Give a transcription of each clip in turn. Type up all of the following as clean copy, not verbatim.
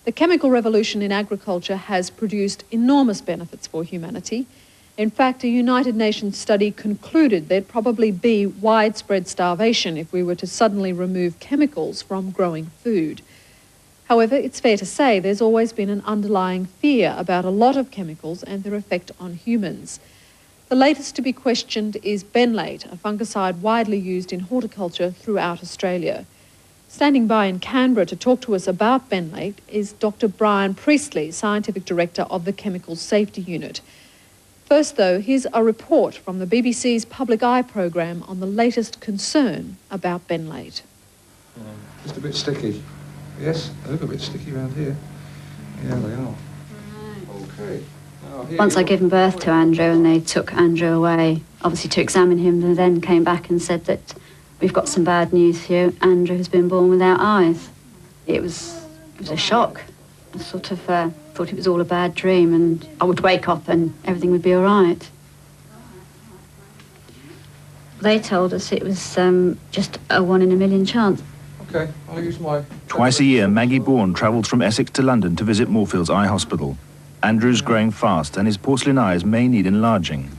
The chemical revolution in agriculture has produced enormous benefits for humanity. In fact, a United Nations study concluded there'd probably be widespread starvation if we were to suddenly remove chemicals from growing food. However, it's fair to say there's always been an underlying fear about a lot of chemicals and their effect on humans. The latest to be questioned is benlate, a fungicide widely used in horticulture throughout Australia. Standing by in Canberra to talk to us about benlate is Dr. Brian Priestley, Scientific Director of the Chemical Safety Unit. First, though, here's a report from the BBC's Public Eye programme on the latest concern about benlate. Just a bit sticky. Yes, a little bit sticky around here. Yeah, they are. Okay. Once I'd given birth to Andrew and they took Andrew away, obviously to examine him, and then came back and said that we've got some bad news for you. Andrew has been born without eyes. It was a shock. I sort of thought it was all a bad dream and I would wake up and everything would be all right. They told us it was just a 1 in a million chance. Okay, I'll use my... Twice a year, Maggie Bourne travelled from Essex to London to visit Moorfields Eye Hospital. Andrew's growing fast and his porcelain eyes may need enlarging.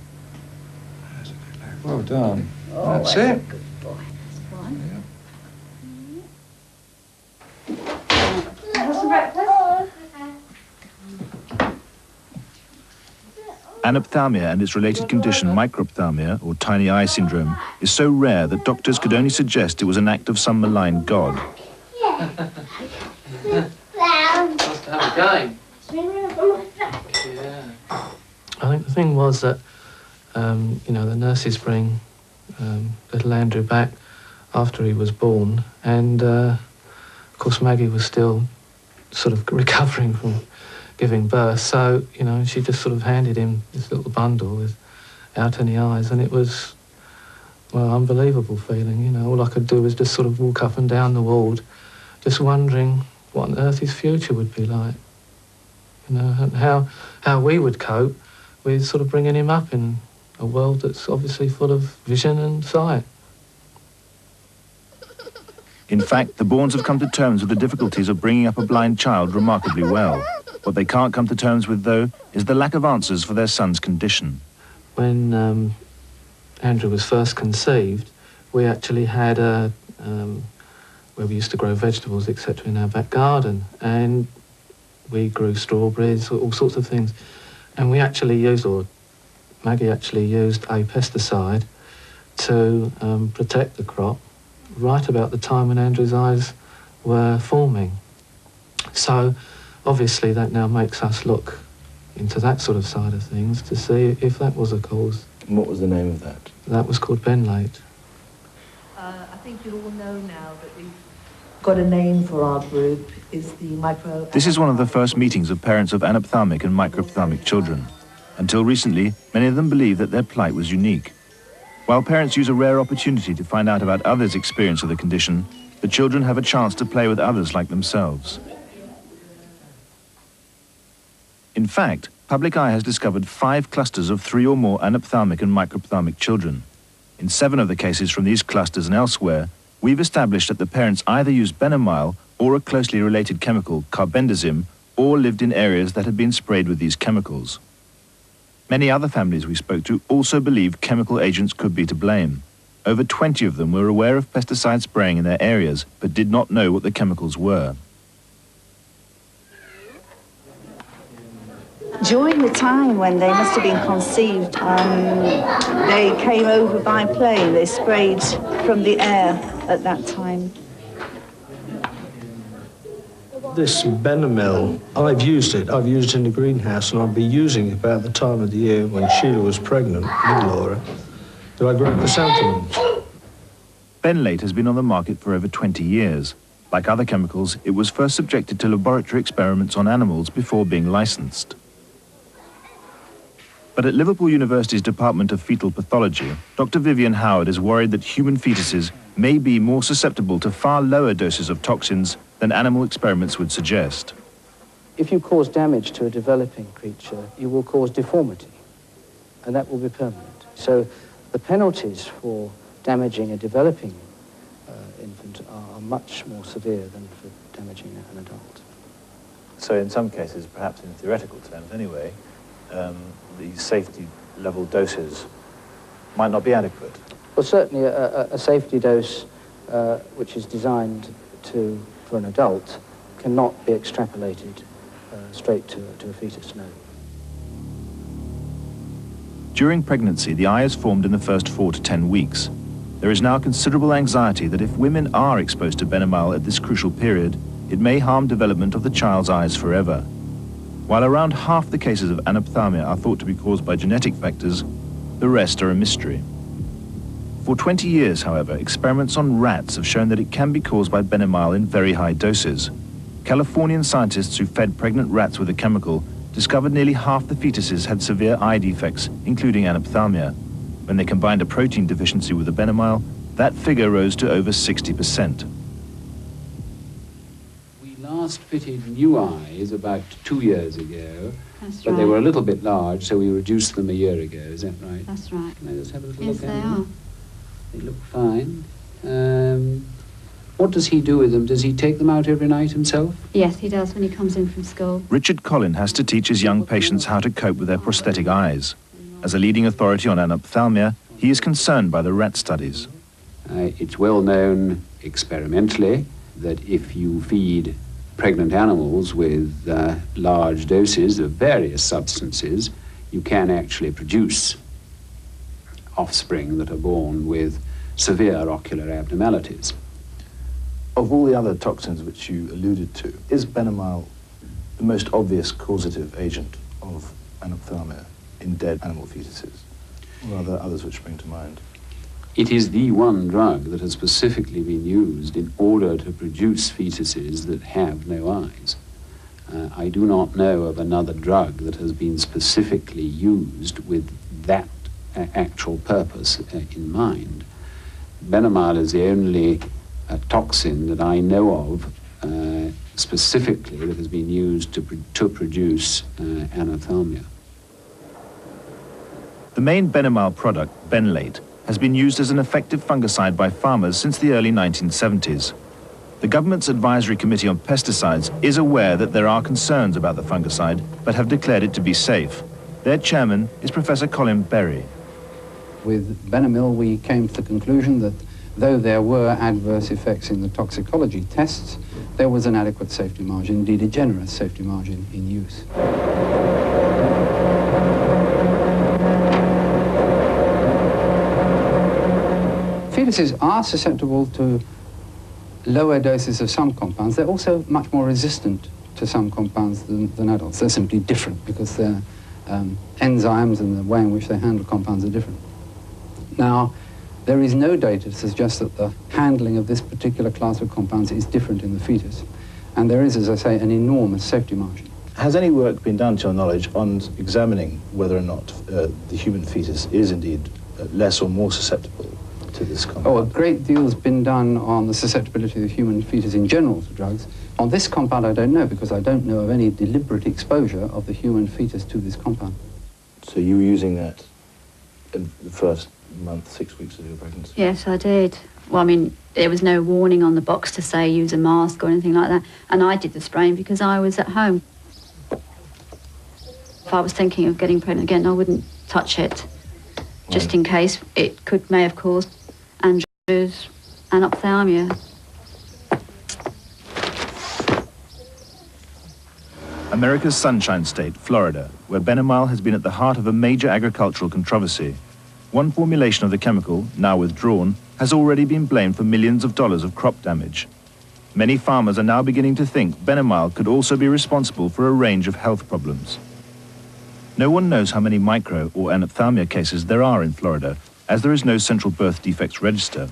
Well done. That's it. Anophthalmia and its related condition, microphthalmia, or tiny eye syndrome, is so rare that doctors could only suggest it was an act of some malign god. Nice to have a game. Yeah. I think the thing was that, the nurses bring little Andrew back after he was born, and of course Maggie was still sort of recovering from giving birth, so, she just sort of handed him this little bundle without any eyes, and it was, well, unbelievable feeling, all I could do was just sort of walk up and down the ward, just wondering what on earth his future would be like, and how we would cope with sort of bringing him up in a world that's obviously full of vision and sight. In fact, the Bournes have come to terms with the difficulties of bringing up a blind child remarkably well. What they can't come to terms with, though, is the lack of answers for their son's condition. When Andrew was first conceived, we actually had where we used to grow vegetables, etc., in our back garden, and we grew strawberries, all sorts of things. And we actually used, or Maggie actually used, a pesticide to protect the crop right about the time when Andrew's eyes were forming. So obviously that now makes us look into that sort of side of things to see if that was a cause. And what was the name of that? That was called benlate. I think you all know now that we've got a name for our group. Is the micro... This is one of the first meetings of parents of anophthalmic and microphthalmic children. Until recently, many of them believed that their plight was unique. While parents use a rare opportunity to find out about others' experience of the condition, the children have a chance to play with others like themselves. In fact, Public Eye has discovered 5 clusters of 3 or more anophthalmic and microphthalmic children. In 7 of the cases from these clusters and elsewhere, we've established that the parents either used benomyl or a closely related chemical, carbendazim, or lived in areas that had been sprayed with these chemicals. Many other families we spoke to also believed chemical agents could be to blame. Over 20 of them were aware of pesticide spraying in their areas, but did not know what the chemicals were. During the time when they must have been conceived, they came over by plane. They sprayed from the air at that time. This benomyl, I've used it in the greenhouse, and I'll be using it about the time of the year when Sheila was pregnant with Laura, that I grow chrysanthemums. Benlate has been on the market for over 20 years. Like other chemicals, it was first subjected to laboratory experiments on animals before being licensed. But at Liverpool University's Department of Fetal Pathology, Dr. Vivian Howard is worried that human fetuses may be more susceptible to far lower doses of toxins than animal experiments would suggest. If you cause damage to a developing creature, you will cause deformity, and that will be permanent. So the penalties for damaging a developing infant are much more severe than for damaging an adult. So in some cases, perhaps in theoretical terms anyway, the safety level doses might not be adequate. Well, certainly a safety dose which is designed for an adult cannot be extrapolated straight to a fetus, no. During pregnancy, the eye is formed in the first 4 to 10 weeks. There is now considerable anxiety that if women are exposed to benomyl at this crucial period, it may harm development of the child's eyes forever. While around half the cases of anophthalmia are thought to be caused by genetic factors, the rest are a mystery. For 20 years, however, experiments on rats have shown that it can be caused by benomyl in very high doses. Californian scientists who fed pregnant rats with a chemical discovered nearly half the fetuses had severe eye defects, including anophthalmia. When they combined a protein deficiency with the benomyl, that figure rose to over 60%. We last fitted new eyes about 2 years ago, That's but right. they were a little bit large, so we reduced them a year ago. Is that right? That's right. Can I just have a little Yes, look they at them? are. They look fine. What does he do with them? Does he take them out every night himself? Yes, he does when he comes in from school. Richard Collin has to teach his young patients how to cope with their prosthetic eyes. As a leading authority on anophthalmia, he is concerned by the rat studies. It's well known experimentally that if you feed pregnant animals with large doses of various substances, you can actually produce offspring that are born with severe ocular abnormalities. Of all the other toxins which you alluded to, is benomyl the most obvious causative agent of anophthalmia in dead animal fetuses? Or are there others which spring to mind? It is the one drug that has specifically been used in order to produce fetuses that have no eyes. I do not know of another drug that has been specifically used with that actual purpose in mind. Benomyl is the only toxin that I know of specifically that has been used to produce anophthalmia. The main benomyl product, benlate, has been used as an effective fungicide by farmers since the early 1970s. The government's Advisory Committee on Pesticides is aware that there are concerns about the fungicide, but have declared it to be safe. Their chairman is Professor Colin Berry. With benomyl, we came to the conclusion that though there were adverse effects in the toxicology tests, there was an adequate safety margin, indeed a generous safety margin in use. Fetuses are susceptible to lower doses of some compounds. They're also much more resistant to some compounds than adults. They're simply different because their enzymes and the way in which they handle compounds are different. Now, there is no data to suggest that the handling of this particular class of compounds is different in the fetus. And there is, as I say, an enormous safety margin. Has any work been done, to your knowledge, on examining whether or not the human fetus is indeed less or more susceptible to this compound? Oh, a great deal has been done on the susceptibility of the human fetus in general to drugs. On this compound, I don't know, because I don't know of any deliberate exposure of the human fetus to this compound. So you were using that in the first month, 6 weeks of your pregnancy? Yes, I did. Well, I mean, there was no warning on the box to say use a mask or anything like that. And I did the spraying because I was at home. If I was thinking of getting pregnant again, I wouldn't touch it, just in case it may have caused Andrew's anophthalmia. America's Sunshine State, Florida, where benomyl has been at the heart of a major agricultural controversy. One formulation of the chemical, now withdrawn, has already been blamed for millions of dollars of crop damage. Many farmers are now beginning to think benomyl could also be responsible for a range of health problems. No one knows how many micro or anophthalmia cases there are in Florida, as there is no central birth defects register.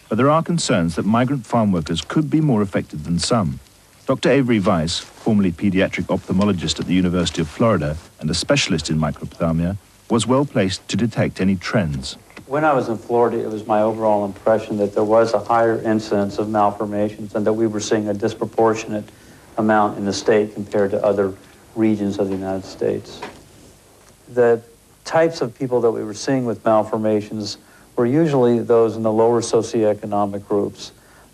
But there are concerns that migrant farm workers could be more affected than some. Dr. Avery Weiss, formerly pediatric ophthalmologist at the University of Florida and a specialist in microphthalmia, was well placed to detect any trends. When I was in Florida, it was my overall impression that there was a higher incidence of malformations and that we were seeing a disproportionate amount in the state compared to other regions of the United States. The types of people that we were seeing with malformations were usually those in the lower socioeconomic groups.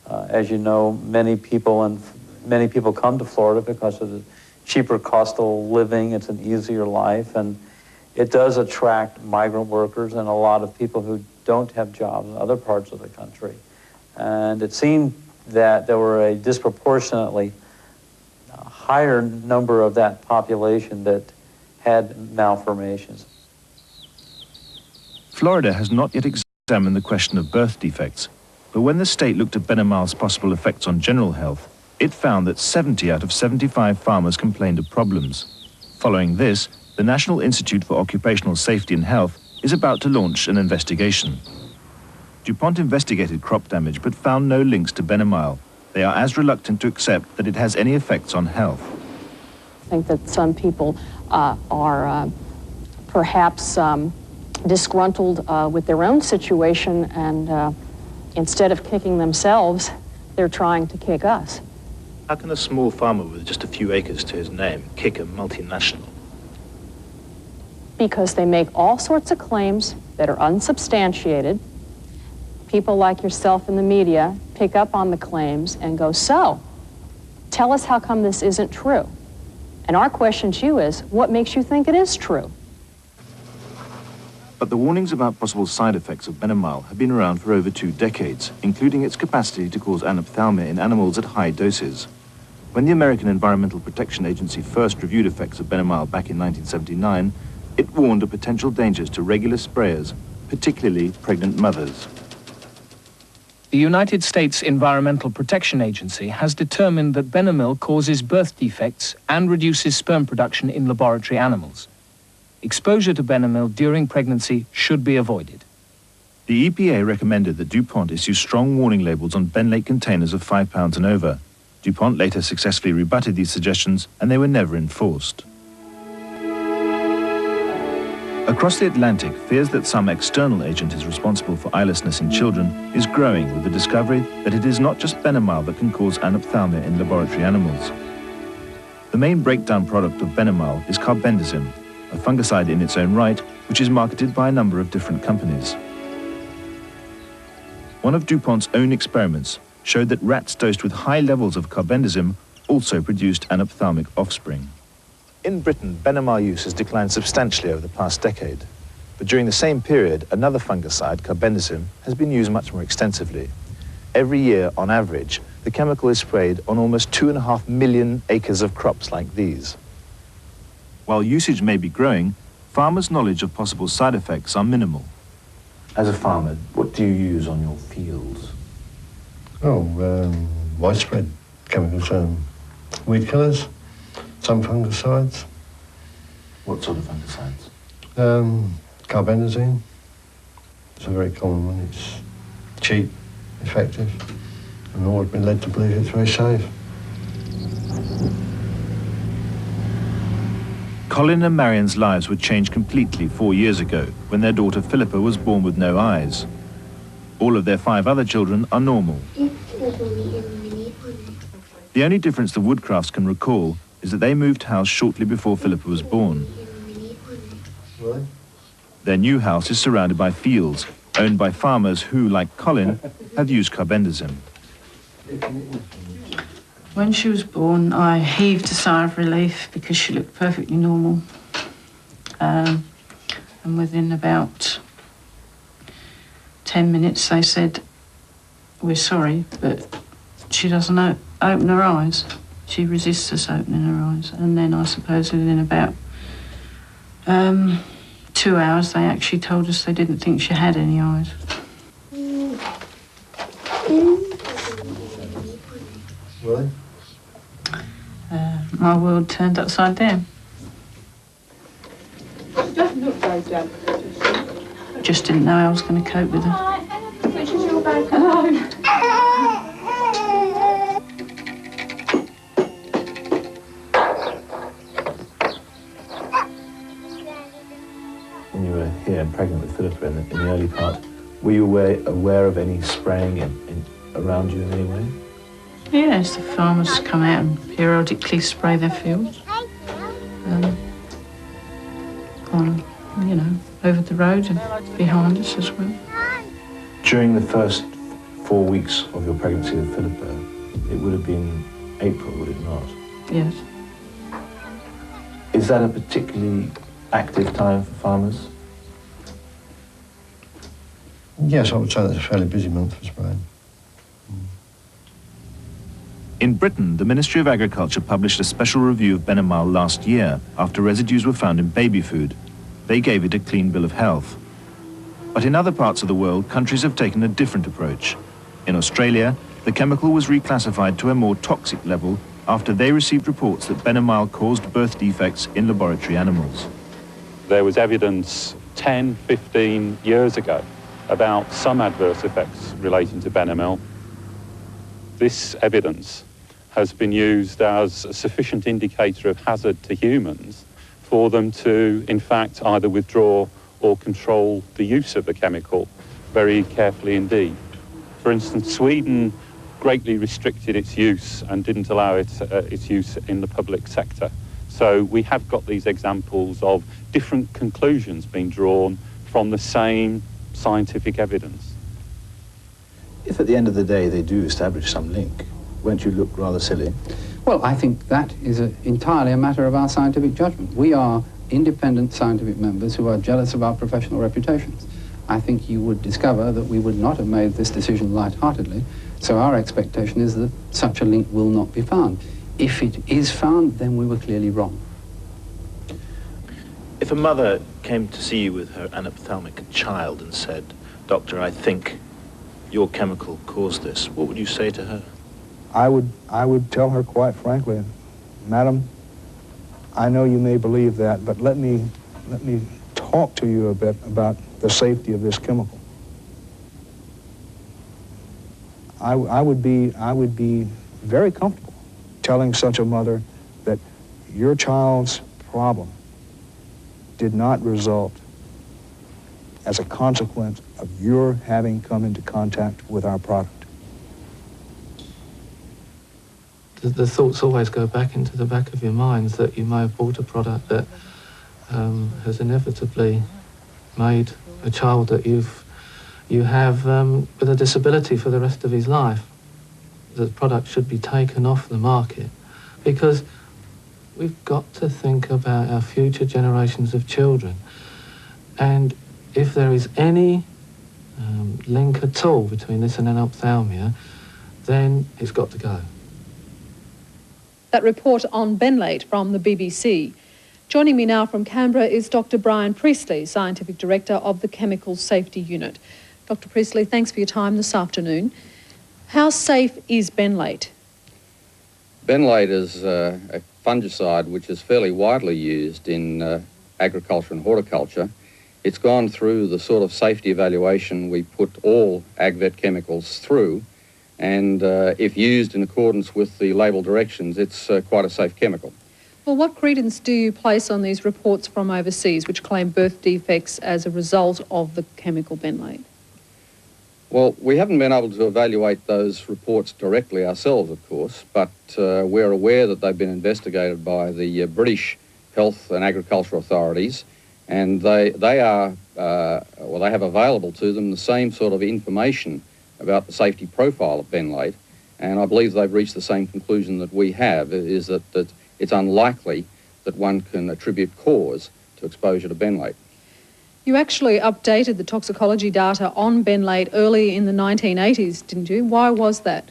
As you know, many people many people come to Florida because of the cheaper cost of living. It's an easier life, and it does attract migrant workers and a lot of people who don't have jobs in other parts of the country. And it seemed that there were a disproportionately higher number of that population that had malformations. Florida has not yet examined the question of birth defects, but when the state looked at Benomyle's possible effects on general health, it found that 70 out of 75 farmers complained of problems. Following this, the National Institute for Occupational Safety and Health is about to launch an investigation. DuPont investigated crop damage but found no links to Benomyle. They are as reluctant to accept that it has any effects on health. I think that some people are perhaps disgruntled with their own situation, and instead of kicking themselves, they're trying to kick us. How can a small farmer with just a few acres to his name kick a multinational? Because they make all sorts of claims that are unsubstantiated. People like yourself in the media pick up on the claims and go, so, tell us how come this isn't true? And our question to you is, what makes you think it is true? But the warnings about possible side effects of Benomyle have been around for over 2 decades, including its capacity to cause anophthalmia in animals at high doses. When the American Environmental Protection Agency first reviewed effects of Benomyle back in 1979, it warned of potential dangers to regular sprayers, particularly pregnant mothers. The United States Environmental Protection Agency has determined that Benomyle causes birth defects and reduces sperm production in laboratory animals. Exposure to Benomyle during pregnancy should be avoided. The EPA recommended that DuPont issue strong warning labels on benlate containers of 5 pounds and over. DuPont later successfully rebutted these suggestions, and they were never enforced. Across the Atlantic, fears that some external agent is responsible for eyelessness in children is growing with the discovery that it is not just Benomyle that can cause anophthalmia in laboratory animals. The main breakdown product of Benomyle is carbendazim, a fungicide in its own right, which is marketed by a number of different companies. One of DuPont's own experiments showed that rats dosed with high levels of carbendazim also produced anophthalmic offspring. In Britain, Benomyle use has declined substantially over the past decade. But during the same period, another fungicide, carbendazim, has been used much more extensively. Every year, on average, the chemical is sprayed on almost 2.5 million acres of crops like these. While usage may be growing, farmers' knowledge of possible side effects are minimal. As a farmer, what do you use on your fields? Widespread chemicals, weed killers, some fungicides. What sort of fungicides? Carbendazim. It's a very common one. It's cheap, effective, and always been led to believe it's very safe. Colin and Marion's lives would change completely 4 years ago when their daughter Philippa was born with no eyes. All of their 5 other children are normal. The only difference the Woodcrafts can recall is that they moved house shortly before Philippa was born. Really? Their new house is surrounded by fields owned by farmers who, like Colin, have used carbendazim. When she was born, I heaved a sigh of relief because she looked perfectly normal. And within about 10 minutes, they said, "We're sorry, but she doesn't open her eyes. She resists us opening her eyes." And then I suppose within about 2 hours, they actually told us they didn't think she had any eyes. Really? My world turned upside down. She doesn't look very damp. Just didn't know how I was going to cope with her. Which is your bag? Hello. When you were here and pregnant with Philippa in the early part, were you aware of any spraying around you in any way? Yes, the farmers come out and periodically spray their fields. Over the road and behind us as well. During the first 4 weeks of your pregnancy with Philippa, it would have been April, would it not? Yes. Is that a particularly active time for farmers? Yes, I would say that's a fairly busy month for spraying. In Britain, the Ministry of Agriculture published a special review of Benomyl last year after residues were found in baby food. They gave it a clean bill of health. But in other parts of the world, countries have taken a different approach. In Australia, the chemical was reclassified to a more toxic level after they received reports that Benomyl caused birth defects in laboratory animals. There was evidence 10, 15 years ago about some adverse effects relating to Benomyl. This evidence has been used as a sufficient indicator of hazard to humans for them to, in fact, either withdraw or control the use of the chemical very carefully indeed. For instance, Sweden greatly restricted its use and didn't allow its use in the public sector. So we have got these examples of different conclusions being drawn from the same scientific evidence. If at the end of the day they do establish some link, won't you look rather silly? Well, I think that is entirely a matter of our scientific judgment. We are independent scientific members who are jealous of our professional reputations. I think you would discover that we would not have made this decision lightheartedly, so our expectation is that such a link will not be found. If it is found, then we were clearly wrong. If a mother came to see you with her anophthalmic child and said, "Doctor, I think your chemical caused this," what would you say to her? I would tell her quite frankly, "Madam, I know you may believe that, but let me talk to you a bit about the safety of this chemical." I would be very comfortable telling such a mother that your child's problem did not result as a consequence of your having come into contact with our product. The thoughts always go back into the back of your minds that you may have bought a product that has inevitably made a child that you have with a disability for the rest of his life. The product should be taken off the market because we've got to think about our future generations of children. And if there is any link at all between this and anophthalmia, then it's got to go. That report on benlate from the BBC. Joining me now from Canberra is Dr. Brian Priestley, Scientific Director of the Chemical Safety Unit. Dr. Priestley, thanks for your time this afternoon. How safe is benlate? Benlate is a fungicide which is fairly widely used in agriculture and horticulture. It's gone through the sort of safety evaluation we put all agvet chemicals through, and if used in accordance with the label directions, it's quite a safe chemical. Well, what credence do you place on these reports from overseas which claim birth defects as a result of the chemical benlate? Well, we haven't been able to evaluate those reports directly ourselves, of course, but we're aware that they've been investigated by the British Health and Agriculture Authorities, and they have available to them the same sort of information about the safety profile of benlate, and I believe they've reached the same conclusion that we have, is that it's unlikely that one can attribute cause to exposure to benlate. You actually updated the toxicology data on benlate early in the 1980s, didn't you? Why was that?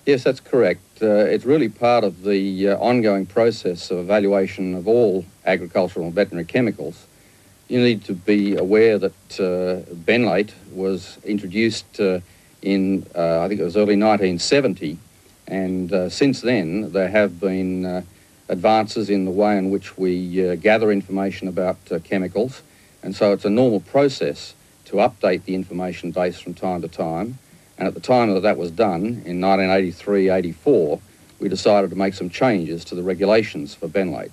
Yes, that's correct. It's really part of the ongoing process of evaluation of all agricultural and veterinary chemicals. You need to be aware that benlate was introduced in, I think it was early 1970, and since then there have been advances in the way in which we gather information about chemicals, and so it's a normal process to update the information base from time to time. And at the time that that was done, in 1983-84, we decided to make some changes to the regulations for benlate.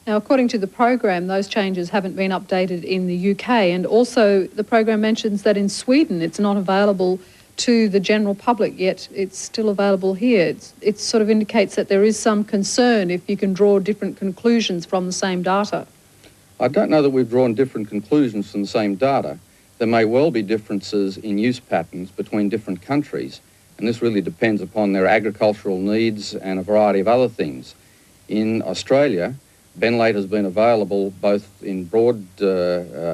Now, according to the program, those changes haven't been updated in the UK, and also the program mentions that in Sweden it's not available to the general public, yet it's still available here. It sort of indicates that there is some concern if you can draw different conclusions from the same data. I don't know that we've drawn different conclusions from the same data. There may well be differences in use patterns between different countries, and this really depends upon their agricultural needs and a variety of other things. In Australia, benlate has been available both in broad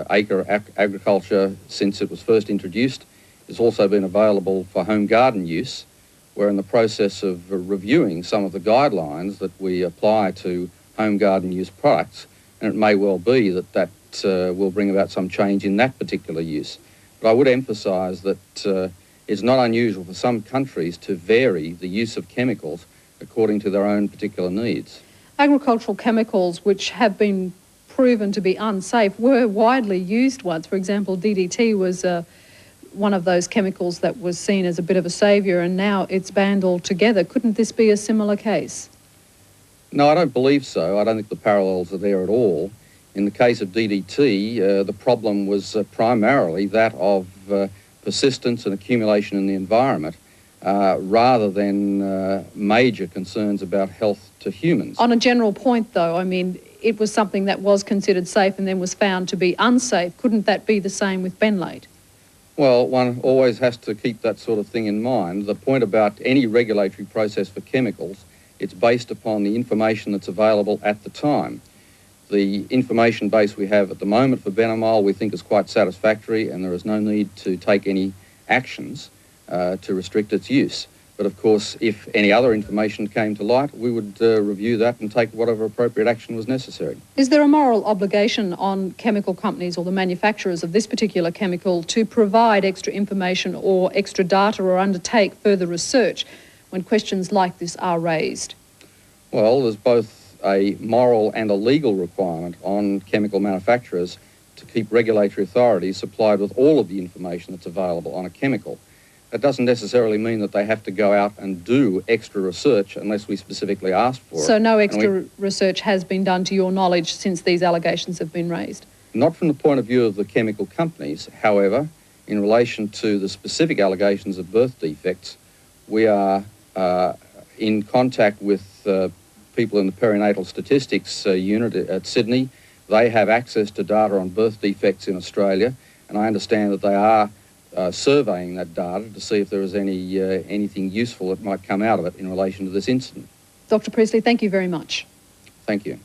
acre agriculture since it was first introduced. It's also been available for home garden use. We're in the process of reviewing some of the guidelines that we apply to home garden use products, and it may well be that that will bring about some change in that particular use. But I would emphasise that it's not unusual for some countries to vary the use of chemicals according to their own particular needs. Agricultural chemicals which have been proven to be unsafe were widely used once. For example, DDT was one of those chemicals that was seen as a bit of a saviour, and now it's banned altogether. Couldn't this be a similar case? No, I don't believe so. I don't think the parallels are there at all. In the case of DDT, the problem was primarily that of persistence and accumulation in the environment, rather than major concerns about health to humans. On a general point, though, I mean, it was something that was considered safe and then was found to be unsafe. Couldn't that be the same with benlate? Well, one always has to keep that sort of thing in mind. The point about any regulatory process for chemicals, it's based upon the information that's available at the time. The information base we have at the moment for benomol we think is quite satisfactory, and there is no need to take any actions to restrict its use. But of course, if any other information came to light, we would review that and take whatever appropriate action was necessary. Is there a moral obligation on chemical companies or the manufacturers of this particular chemical to provide extra information or extra data or undertake further research when questions like this are raised? Well, there's both a moral and a legal requirement on chemical manufacturers to keep regulatory authorities supplied with all of the information that's available on a chemical. That doesn't necessarily mean that they have to go out and do extra research unless we specifically ask for it. So no extra research has been done to your knowledge since these allegations have been raised? Not from the point of view of the chemical companies. However, in relation to the specific allegations of birth defects, we are in contact with people in the perinatal statistics unit at Sydney. They have access to data on birth defects in Australia, and I understand that they are surveying that data to see if there is anything useful that might come out of it in relation to this incident. Dr. Priestley, thank you very much. Thank you.